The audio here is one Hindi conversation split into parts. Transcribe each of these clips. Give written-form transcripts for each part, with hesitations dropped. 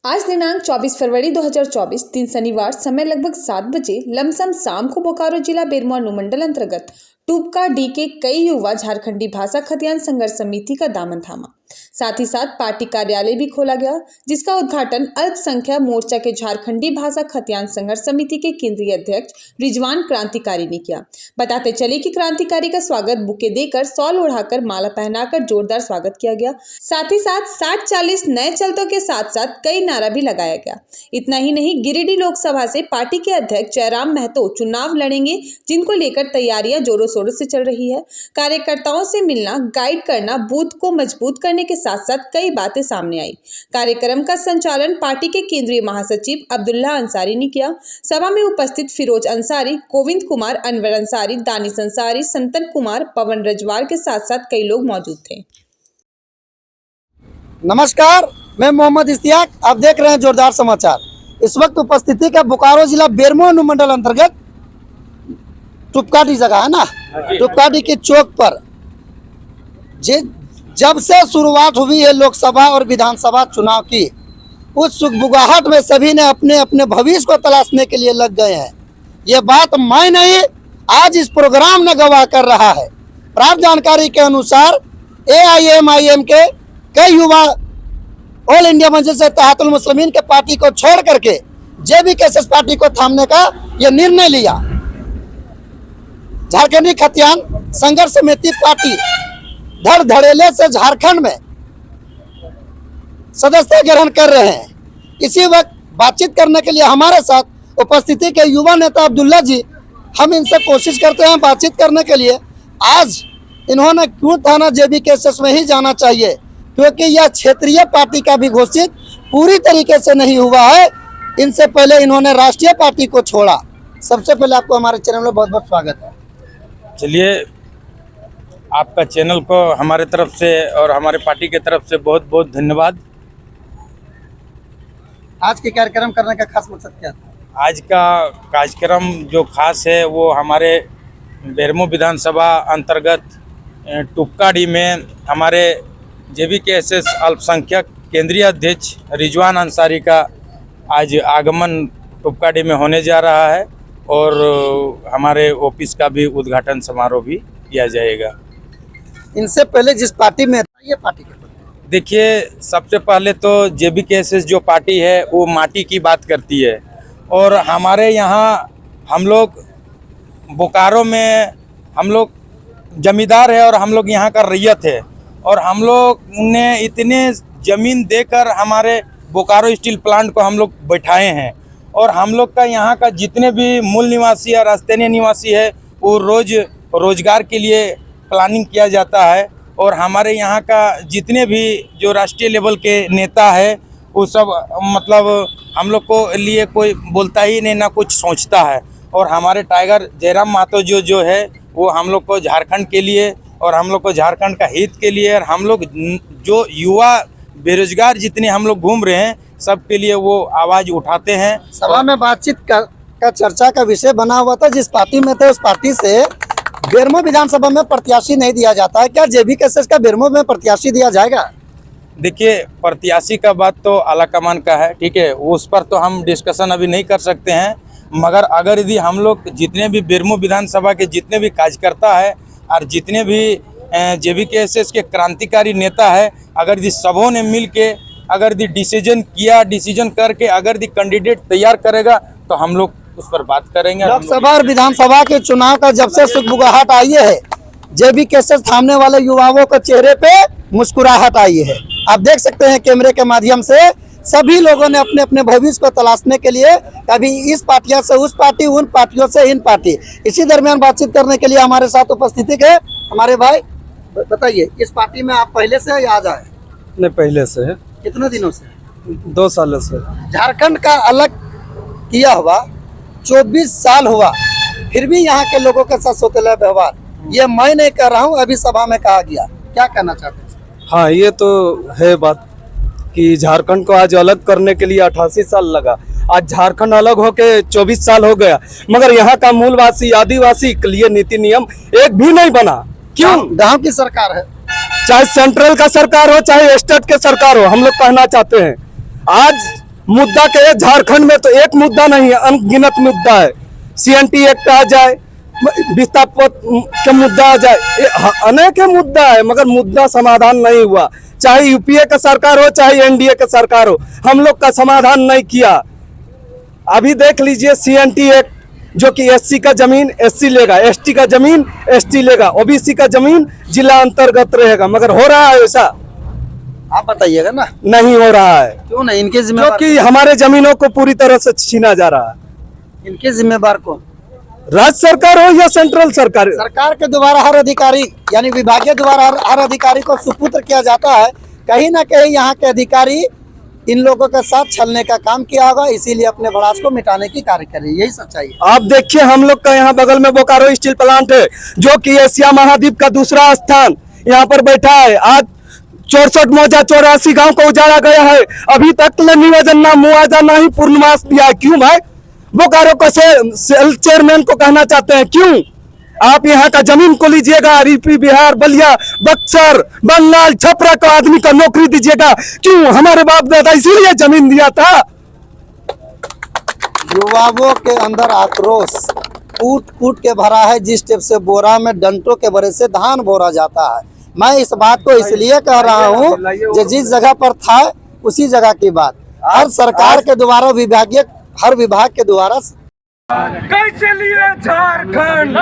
आज दिनांक 24 फरवरी 2024 दिन शनिवार समय लगभग 7 बजे लमसम शाम को बोकारो जिला बेरमो अनुमंडल अंतर्गत टूपका डी के कई युवा झारखंडी भाषा खतियान संघर्ष समिति का दामन थामा। साथ ही साथ पार्टी कार्यालय भी खोला गया, जिसका उद्घाटन अल्पसंख्यक मोर्चा के झारखंडी भाषा खतियान संघर्ष समिति के केंद्रीय अध्यक्ष रिजवान क्रांतिकारी ने किया। बताते चले कि क्रांतिकारी का स्वागत बुके देकर, शॉल ओढ़ाकर, माला पहनाकर जोरदार स्वागत किया गया। साथ ही साथ 60-40 नए चलतों के साथ साथ कई नारा भी लगाया गया। इतना ही नहीं, गिरिडीह लोकसभा से पार्टी के अध्यक्ष जयराम महतो चुनाव लड़ेंगे, जिनको लेकर तैयारियां जोरों शोरों से चल रही है। कार्यकर्ताओं से मिलना, गाइड करना, बूथ को मजबूत करने के साथ साथ कई बातें सामने आई। कार्यक्रम का संचालन पार्टी के केंद्रीय महासचिव अब्दुल्ला अंसारी ने किया। सभा में उपस्थित फिरोज अंसारी, गोविंद कुमार, अनवर अंसारी, दानिश अंसारी, संतन कुमार, पवन रजवार के साथ साथ कई लोग मौजूद थे। नमस्कार, मैं मोहम्मद इश्तियाक, आप देख रहे हैं जोरदार समाचार। इस वक्त उपस्थिति का बोकारो जिला बेरमो अनुमंडल अंतर्गत टूपकाडी जगह है ना, टूपकाडी के चौक पर जब से शुरुआत हुई है लोकसभा और विधानसभा चुनाव की, उस सुगबुगाहट में सभी ने अपने अपने भविष्य को तलाशने के लिए लग गए हैं। ये बात मैं नहीं, आज इस प्रोग्राम ने गवाह कर रहा है। प्राप्त जानकारी के अनुसार AIMIM के कई युवा ऑल इंडिया मजलिस इत्तेहादुल मुस्लिमीन के पार्टी को छोड़ करके JBKSS पार्टी को थामने का यह निर्णय लिया। झारखंडी खतियान संघर्ष समिति पार्टी धड़ धड़ेले से झारखंड में सदस्यता ग्रहण कर रहे हैं। इसी वक्त बातचीत करने के लिए हमारे साथ उपस्थिति के युवा नेता अब्दुल्ला जी, हम इनसे कोशिश करते हैं बातचीत करने के लिए। आज इन्होंने क्यों थाना JBKSS में ही जाना चाहिए, क्योंकि यह क्षेत्रीय पार्टी का भी घोषित पूरी तरीके से नहीं हुआ है। इनसे पहले इन्होंने राष्ट्रीय पार्टी को छोड़ा। सबसे पहले आपको हमारे चैनल में बहुत बहुत स्वागत है। चलिए, आपका चैनल को हमारे तरफ से और हमारे पार्टी के तरफ से बहुत बहुत धन्यवाद। आज के कार्यक्रम करने का खास मकसद क्या था? आज का कार्यक्रम जो खास है वो हमारे बेरमो विधानसभा अंतर्गत टूपकाडी में हमारे JBKSS अल्पसंख्यक केंद्रीय अध्यक्ष रिजवान अंसारी का आज आगमन टूपकाडी में होने जा रहा है और हमारे ऑफिस का भी उद्घाटन समारोह भी किया जाएगा। इनसे पहले जिस पार्टी में ये पार्टी के देखिए, सबसे पहले तो JBKSS जो पार्टी है वो माटी की बात करती है और हमारे यहाँ हम लोग बोकारो में हम लोग जमींदार है और हम लोग यहाँ का रैयत है और हम लोग ने इतने ज़मीन देकर हमारे बोकारो स्टील प्लांट को हम लोग बैठाए हैं और हम लोग का यहाँ का जितने भी मूल निवासी और स्थानीय निवासी है वो रोजगार के लिए प्लानिंग किया जाता है और हमारे यहाँ का जितने भी जो राष्ट्रीय लेवल के नेता है वो सब मतलब हम लोग को लिए कोई बोलता ही नहीं, ना कुछ सोचता है। और हमारे टाइगर जयराम महतो जो है वो हम लोग को झारखंड के लिए और हम लोग को झारखंड का हित के लिए और हम लोग जो युवा बेरोजगार जितने हम लोग घूम रहे हैं सबके लिए वो आवाज़ उठाते हैं। सभा में बातचीत का चर्चा का विषय बना हुआ था। जिस पार्टी में थे उस पार्टी से बेरमो विधानसभा में प्रत्याशी नहीं दिया जाता है, क्या JBKSS का बेरमो में प्रत्याशी दिया जाएगा? देखिए, प्रत्याशी का बात तो आला कमान का है, ठीक है, उस पर तो हम डिस्कशन अभी नहीं कर सकते हैं। मगर अगर यदि हम लोग जितने भी बेरमो विधानसभा के जितने भी कार्यकर्ता है और जितने भी JBKSS के क्रांतिकारी नेता है, अगर यदि सबों ने मिल के अगर यदि डिसीजन करके अगर यदि कैंडिडेट तैयार करेगा तो हम लोग उस पर बात करेंगे। लोकसभा और विधानसभा के चुनाव का जब से सुगबुगाहट आई है, JBKSS थामने वाले युवाओं के चेहरे पे मुस्कुराहट आई है। आप देख सकते हैं कैमरे के माध्यम से सभी लोगों ने अपने अपने भविष्य को तलाशने के लिए कभी इस पार्टियों से उस पार्टी, उन पार्टियों से इन पार्टी। इसी दरमियान बातचीत करने के लिए हमारे साथ उपस्थित है हमारे भाई। बताइए, इस पार्टी में आप पहले से या आज आए? नहीं, पहले से है। कितने दिनों से? 2 सालों से। झारखंड का अलग किया हुआ 24 साल हुआ, फिर भी यहाँ के लोगों के साथ सौतेला व्यवहार, ये मैं नहीं कर रहा हूँ, अभी सभा में कहा गया। क्या कहना चाहते हैं? हाँ, ये तो है बात कि झारखंड को आज अलग करने के लिए 88 साल लगा। आज झारखंड अलग होके 24 साल हो गया, मगर यहाँ का मूलवासी आदिवासी के लिए नीति नियम एक भी नहीं बना। क्यों? गांव की सरकार है, चाहे सेंट्रल का सरकार हो चाहे स्टेट के सरकार हो, हम लोग कहना चाहते हैं आज मुद्दा के झारखंड में तो एक मुद्दा नहीं है, अनगिनत मुद्दा है। CNT एक्ट आ जाए, विस्थापन का मुद्दा आ जाए, अनेक मुद्दा है, मगर मुद्दा समाधान नहीं हुआ। चाहे यूपीए का सरकार हो, चाहे एनडीए का सरकार हो, हम लोग का समाधान नहीं किया। अभी देख लीजिए CNT एक्ट, जो कि SC का जमीन SC लेगा, ST का जमीन ST लेगा, OBC का जमीन जिला अंतर्गत रहेगा, मगर हो रहा है ऐसा? आप बताइएगा ना। नहीं हो रहा है। क्यों नहीं? इनके जो जिम्मेवार कि हमारे जमीनों को पूरी तरह से छीना जा रहा है। इनके जिम्मेवार कौन? राज्य सरकार हो या सेंट्रल सरकार? सरकार के द्वारा हर अधिकारी यानी विभागीय द्वारा हर अधिकारी को सुपुत्र किया जाता है। कहीं ना कहीं यहाँ के अधिकारी इन लोगों के साथ छलने का काम किया होगा, इसीलिए अपने भड़ास को मिटाने की कार्य कर रही है। यही सच्चाई है। आप देखिए, हम लोग का यहाँ बगल में बोकारो स्टील प्लांट है, जो कि एशिया महाद्वीप का दूसरा स्थान यहाँ पर बैठा है। आज 64 मौजा 84 गांव को उजाड़ा गया है, अभी तक निवेदन ना मुआवजा ना ही पूर्णमास दिया है। क्यों भाई? बोकारो को सेल चेयरमैन को कहना चाहते हैं क्यों? आप यहाँ का जमीन को लीजिएगा, यूपी बिहार बलिया बक्सर बंगाल छपरा का आदमी का नौकरी दीजिएगा। क्यों? हमारे बाप दादा इसीलिए जमीन दिया था। युवाओं के अंदर आक्रोश कूट कूट के भरा है। जिस टाइप से बोरा में डंटों के भरे से धान बोरा जाता है। मैं इस बात को इसलिए कह रहा हूँ जो जिस जगह पर था उसी जगह की बात हर सरकार के द्वारा हर विभाग के द्वारा कैसे लिए झारखंड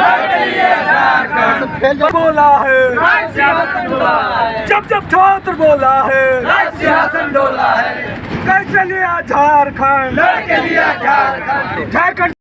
बोला है, जब जब छात्र बोला है, कैसे लिया झारखंड, झारखंड